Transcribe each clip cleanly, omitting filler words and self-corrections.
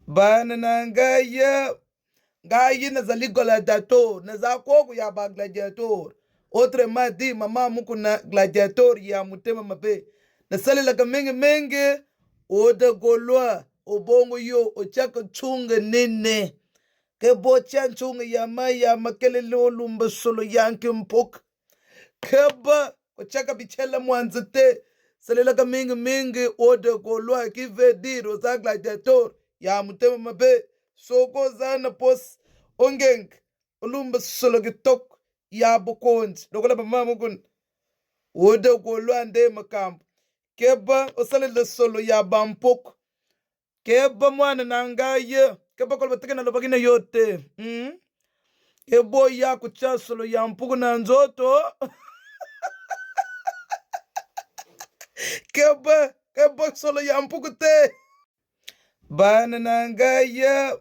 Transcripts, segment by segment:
Bana na ngai nazali gladiator, naza koku ya ba gladiator. Autrement dit, mama muku na gladiator ya mutema mabe. Nasalelaka mingi mingi, oda golwa, obongo yo, ochaka chunga nene. Ke bocha chunga ya makele lumba solo yanki mpok. Keba, ochaka bichela mwanzate. Salelaka mingi mingi, oda golwa, kive di, rosa gladiator ya mutema mabe. Soko zana pos ongeng ulumba solo gitok ya bokond dokola mama mukun woda golwande makam keba osale le solo ya bampok keba mwana nanga ye keba kolba tekena lobagina yote ebo ya kucha solo ya mpuku na nzoto keba solo ya mpuku te bana nanga ye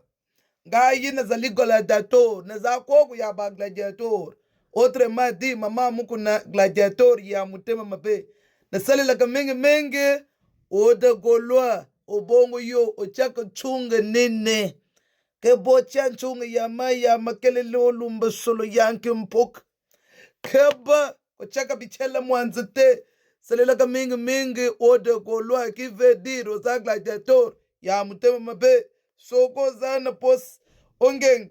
ngai nazali gladiator, naza koku ya ba gladiator. Autrement dit, mama muku na gladiator ya mutema mabe. Nasalelaka mingi mingi, oda golwa, obongo yo, ochaka chunga nene. Ke bocha chunga ya makele lumba solo yanki mpok. Keba, ochaka bichela mwanzate. Salelaka mingi mingi, oda golwa, kive di, rosa gladiator ya mutema mabe. Soko zana pos ongeng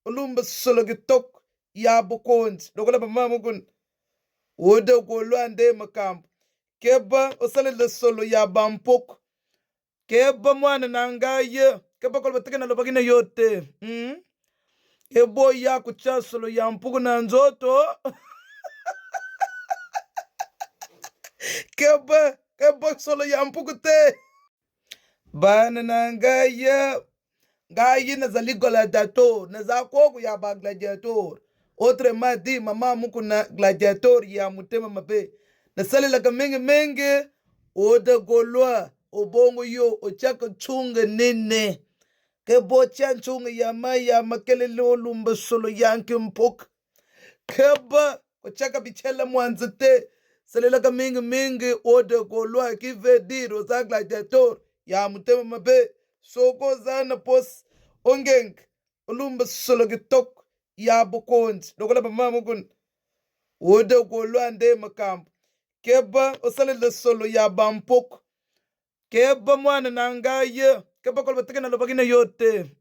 ulumba solo gitok ya bokond dokola mama mukun woda golwande makam keba osale le solo ya bampok keba mwana nanga ye keba kolba tekena lobagina yote ebo ya kucha solo ya mpuku na nzoto keba solo ya mpuku te bana nanga ye ngai nazali gladiator, naza koku ya ba gladiator. Autrement dit, mama muku na gladiator ya mutema mabe. Nasalelaka mingi mingi, oda golwa, obongo yo, ochaka chunga nene. Ke bocha chunga ya makele lumba solo yanki mpok. Keba, ochaka bichela mwanzate. Salelaka mingi mingi, oda golwa, kive di, rosa gladiator ya mutema mabe. Soko zana pos ongeng ulumba solo gitok ya bokond dokola mama mukun woda golwande makam keba osale le solo ya bampok keba mwana nanga ye keba kolba tekena lobagina yote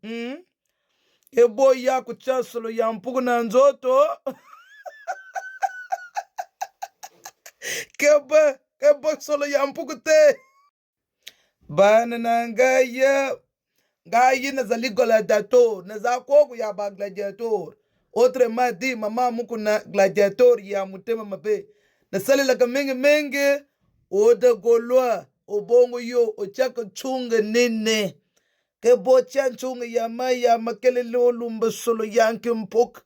ebo ya kucha solo ya mpuku na nzoto keba solo ya mpuku te bana nanga ye ngai nazali gladiator, naza koku ya ba gladiator. Autrement dit, mama muku na gladiator ya mutema mabe. Nasalelaka mingi mingi, oda golwa, obongo yo, ochaka chunga nene. Ke bocha chunga ya makele lumba solo yanki mpok. Keba, ochaka bichela mwanzate. Salelaka mingi mingi, oda golwa, kive di, rosa gladiator ya mutema mabe. Soko zana pos ongeng ulumba solo gitok ya bokond dokola mama mukun woda golwande makam keba osale le solo ya bampok keba mwana nanga ye keba kolba tekena lobagina yote ebo ya kucha solo ya mpuku na nzoto bana nanga ye ngai nazali gladiator, naza koku ya ba gladiator. Autrement dit, mama muku na gladiator ya mutema mabe. Nasalelaka mingi mingi, oda golwa, obongo yo, ochaka chunga nene. Ke bocha chunga ya makele lumba solo yanki mpok.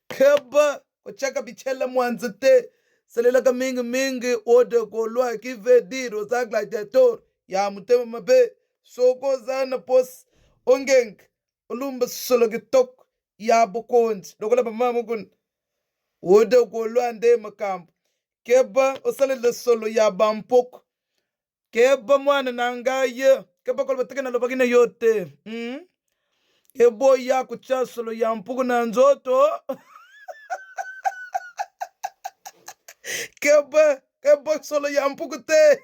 Keba, ochaka bichela mwanzate. Salelaka mingi mingi, oda golwa, kive di, rosa gladiator ya mutema mabe. Soko zana pos ongeng ulumba solo gitok ya bokond dokola mama mukun woda golwande makam keba osale le solo ya bampok keba mwana nanga ye keba kolba tekena lobagina yote ebo ya kucha solo ya mpuku na nzoto keba solo ya mpuku te